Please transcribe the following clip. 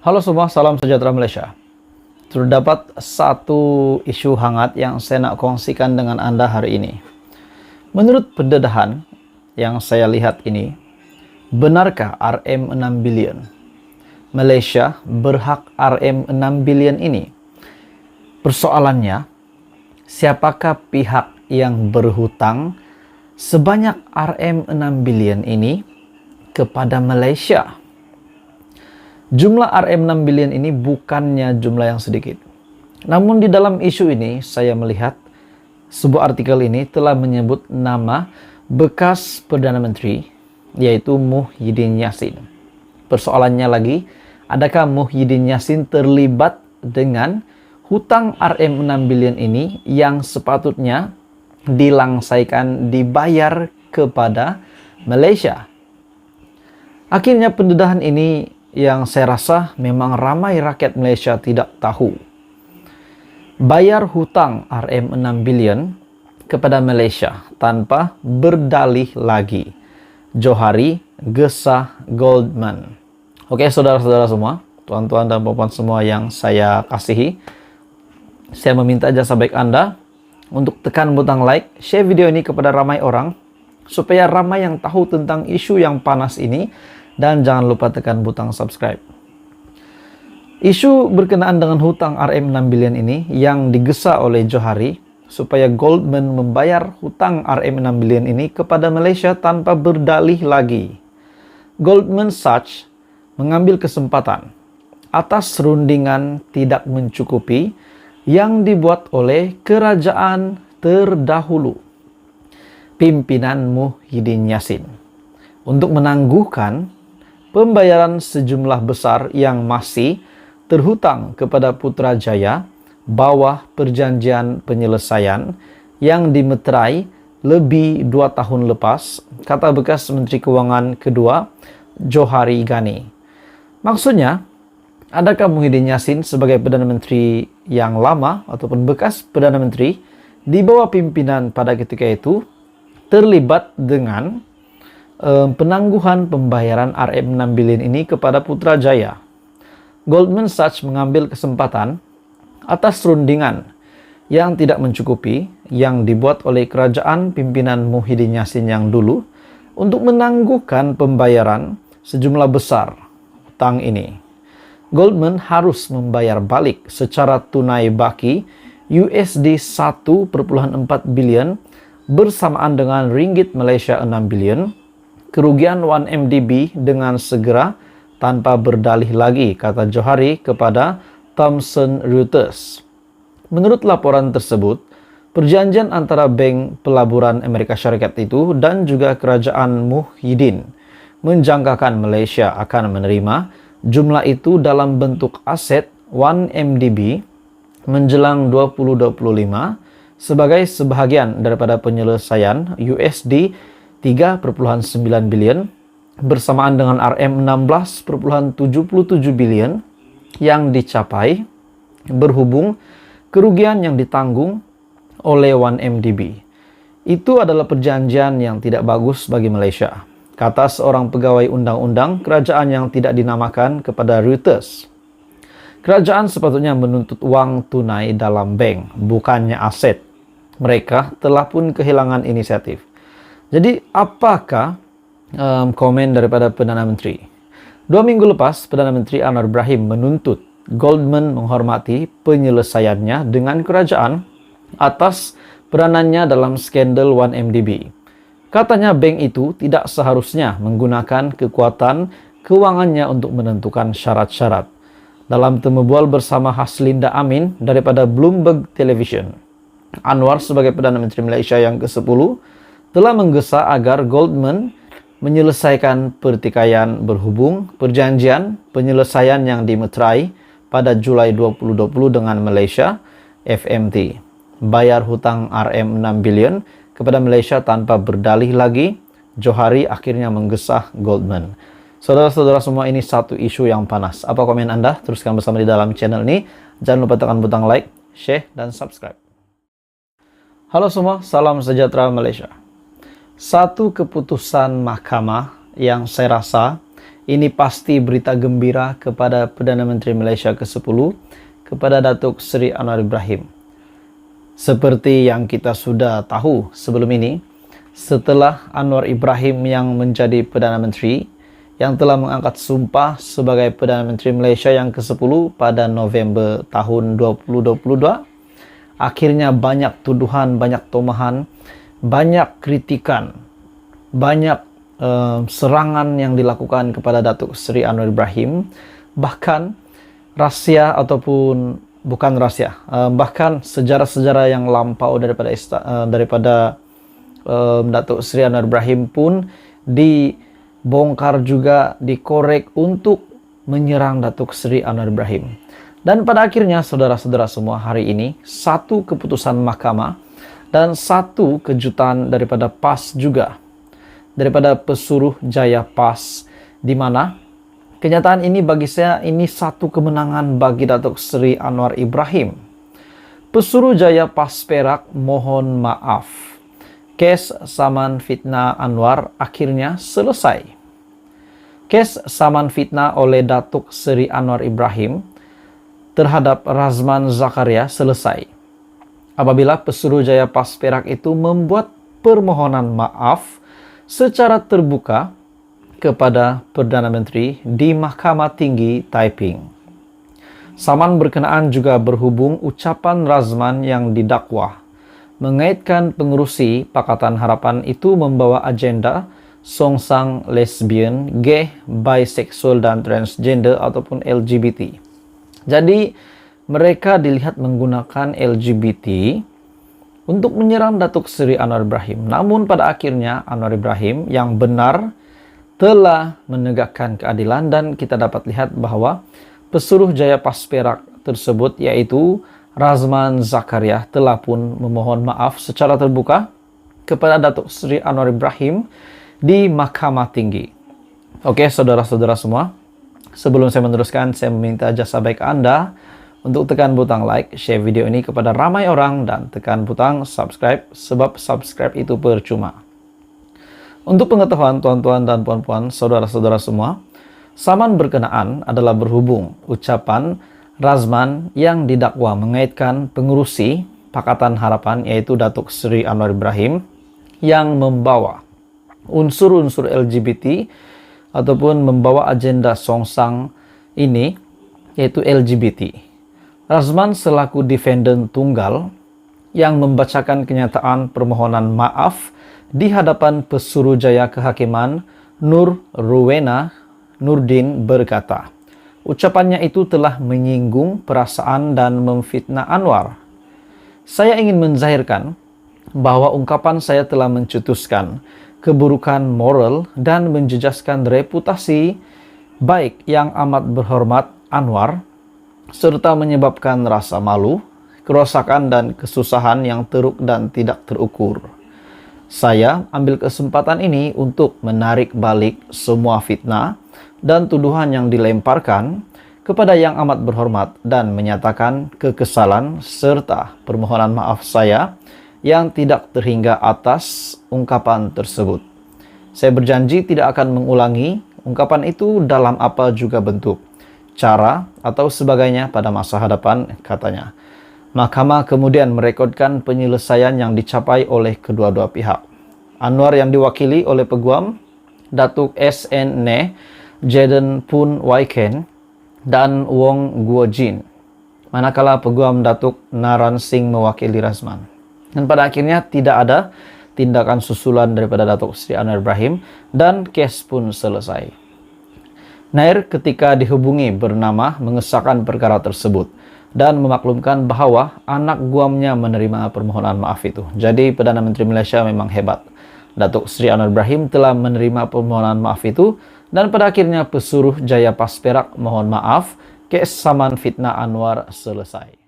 Halo semua, salam sejahtera Malaysia. Terdapat satu isu hangat yang saya nak kongsikan dengan Anda hari ini. Menurut pendedahan yang saya lihat ini, benarkah RM 6 bilion? Malaysia berhak RM 6 bilion ini? Persoalannya, siapakah pihak yang berhutang sebanyak RM 6 bilion ini kepada Malaysia? Jumlah RM 6 bilion ini bukannya jumlah yang sedikit. Namun di dalam isu ini saya melihat sebuah artikel ini telah menyebut nama bekas Perdana Menteri yaitu Muhyiddin Yassin. Persoalannya lagi, adakah Muhyiddin Yassin terlibat dengan hutang RM 6 bilion ini yang sepatutnya dilangsaikan dibayar kepada Malaysia? Akhirnya pendedahan ini yang saya rasa memang ramai rakyat Malaysia tidak tahu. Bayar hutang RM 6 bilion kepada Malaysia tanpa berdalih lagi. Johari Gesah Goldman. Oke, saudara-saudara semua, tuan-tuan dan puan-puan semua yang saya kasihi, saya meminta jasa baik Anda untuk tekan butang like, share video ini kepada ramai orang, supaya ramai yang tahu tentang isu yang panas ini. Dan jangan lupa tekan butang subscribe. Isu berkenaan dengan hutang RM 6 bilion ini yang digesa oleh Johari supaya Goldman membayar hutang RM 6 bilion ini kepada Malaysia tanpa berdalih lagi. Goldman Sachs mengambil kesempatan atas rundingan tidak mencukupi yang dibuat oleh kerajaan terdahulu, pimpinan Muhyiddin Yassin, untuk menangguhkan pembayaran sejumlah besar yang masih terhutang kepada Putrajaya bawah perjanjian penyelesaian yang dimeterai lebih 2 tahun lepas, kata bekas Menteri Kewangan kedua Johari Ghani. Maksudnya, adakah Muhyiddin Yassin sebagai Perdana Menteri yang lama ataupun bekas Perdana Menteri di bawah pimpinan pada ketika itu terlibat dengan penangguhan pembayaran RM 6 bilion ini kepada Putrajaya? Goldman Sachs mengambil kesempatan atas rundingan yang tidak mencukupi yang dibuat oleh kerajaan pimpinan Muhyiddin Yassin yang dulu untuk menangguhkan pembayaran sejumlah besar hutang ini. Goldman harus membayar balik secara tunai baki USD 1,4 bilion bersamaan dengan ringgit Malaysia 6 bilion, kerugian 1MDB dengan segera tanpa berdalih lagi, kata Johari kepada Thomson Reuters. Menurut laporan tersebut, perjanjian antara Bank Pelaburan Amerika Syarikat itu dan juga kerajaan Muhyiddin menjangkakan Malaysia akan menerima jumlah itu dalam bentuk aset 1MDB menjelang 2025 sebagai sebahagian daripada penyelesaian USD 3,9 bilion bersamaan dengan RM 16,77 bilion yang dicapai berhubung kerugian yang ditanggung oleh 1MDB. Itu adalah perjanjian yang tidak bagus bagi Malaysia, kata seorang pegawai undang-undang kerajaan yang tidak dinamakan kepada Reuters. Kerajaan sepatutnya menuntut wang tunai dalam bank, bukannya aset. Mereka telah pun kehilangan inisiatif. Jadi apakah komen daripada Perdana Menteri? 2 minggu lepas, Perdana Menteri Anwar Ibrahim menuntut Goldman menghormati penyelesaiannya dengan kerajaan atas peranannya dalam skandal 1MDB. Katanya bank itu tidak seharusnya menggunakan kekuatan kewangannya untuk menentukan syarat-syarat. Dalam temu bual bersama Haslinda Amin daripada Bloomberg Television, Anwar sebagai Perdana Menteri Malaysia yang ke-10 telah menggesa agar Goldman menyelesaikan pertikaian berhubung perjanjian penyelesaian yang dimeterai pada Julai 2020 dengan Malaysia FMT. Bayar hutang RM 6 bilion kepada Malaysia tanpa berdalih lagi. Johari akhirnya menggesah Goldman. Saudara-saudara semua, ini satu isu yang panas. Apa komen Anda? Teruskan bersama di dalam channel ini. Jangan lupa tekan butang like, share, dan subscribe. Halo semua, salam sejahtera Malaysia. Satu keputusan mahkamah yang saya rasa Ini pasti berita gembira kepada Perdana Menteri Malaysia ke-10, kepada Datuk Seri Anwar Ibrahim. Seperti yang kita sudah tahu sebelum ini, setelah Anwar Ibrahim yang menjadi Perdana Menteri, yang telah mengangkat sumpah sebagai Perdana Menteri Malaysia yang ke-10 pada November tahun 2022, akhirnya banyak tuduhan, banyak tomahan, banyak kritikan, banyak serangan yang dilakukan kepada Datuk Seri Anwar Ibrahim. Bahkan rahsia ataupun bukan rahsia, bahkan sejarah-sejarah yang lampau daripada Datuk Seri Anwar Ibrahim pun dibongkar juga, dikorek untuk menyerang Datuk Seri Anwar Ibrahim. Dan pada akhirnya saudara-saudara semua, hari ini satu keputusan mahkamah dan satu kejutan daripada PAS juga, daripada Pesuruh Jaya PAS, di mana kenyataan ini bagi saya ini satu kemenangan bagi Datuk Seri Anwar Ibrahim. Pesuruh Jaya PAS Perak mohon maaf. Kes saman fitnah Anwar akhirnya selesai. Kes saman fitnah oleh Datuk Seri Anwar Ibrahim terhadap Razman Zakaria selesai apabila Pesuruh Jaya PAS Perak itu membuat permohonan maaf secara terbuka kepada Perdana Menteri di Mahkamah Tinggi Taiping. Saman berkenaan juga berhubung ucapan Razman yang didakwa mengaitkan pengerusi Pakatan Harapan itu membawa agenda songsang lesbian, gay, bisexual dan transgender ataupun LGBT. Jadi mereka dilihat menggunakan LGBT untuk menyerang Datuk Seri Anwar Ibrahim. Namun pada akhirnya Anwar Ibrahim yang benar telah menegakkan keadilan, dan kita dapat lihat bahwa Pesuruh Jaya PAS Perak tersebut, yaitu Razman Zakaria, telah pun memohon maaf secara terbuka kepada Datuk Seri Anwar Ibrahim di Mahkamah Tinggi. Oke, saudara-saudara semua, sebelum saya meneruskan, saya meminta jasa baik Anda untuk tekan butang like, share video ini kepada ramai orang, dan tekan butang subscribe, sebab subscribe itu percuma. Untuk pengetahuan tuan-tuan dan puan-puan, saudara-saudara semua, saman berkenaan adalah berhubung ucapan Razman yang didakwa mengaitkan pengurusi Pakatan Harapan, yaitu Datuk Seri Anwar Ibrahim, yang membawa unsur-unsur LGBT ataupun membawa agenda songsang ini, yaitu LGBT. Razman selaku defendant tunggal yang membacakan kenyataan permohonan maaf di hadapan Pesuruh Jaya Kehakiman Nur Ruwena Nurdin berkata, ucapannya itu telah menyinggung perasaan dan memfitnah Anwar. Saya ingin menzahirkan bahwa ungkapan saya telah mencetuskan keburukan moral dan menjejaskan reputasi baik yang amat berhormat Anwar, serta menyebabkan rasa malu, kerosakan dan kesusahan yang teruk dan tidak terukur. Saya ambil kesempatan ini untuk menarik balik semua fitnah dan tuduhan yang dilemparkan kepada yang amat berhormat dan menyatakan kekesalan serta permohonan maaf saya yang tidak terhingga atas ungkapan tersebut. Saya berjanji tidak akan mengulangi ungkapan itu dalam apa juga bentuk, cara atau sebagainya pada masa hadapan, katanya. Mahkamah kemudian merekodkan penyelesaian yang dicapai oleh kedua-dua pihak. Anwar yang diwakili oleh Peguam Datuk S.N. Ne, Jaden Pun Waiken dan Wong Guo Jin, manakala Peguam Datuk Naran Singh mewakili Razman. Dan pada akhirnya tidak ada tindakan susulan daripada Datuk Seri Anwar Ibrahim dan kes pun selesai. Nair ketika dihubungi bernama mengesahkan perkara tersebut dan memaklumkan bahawa anak guamnya menerima permohonan maaf itu. Jadi Perdana Menteri Malaysia memang hebat. Datuk Seri Anwar Ibrahim telah menerima permohonan maaf itu, dan pada akhirnya Pesuruh Jaya PAS Perak mohon maaf, kes saman fitnah Anwar selesai.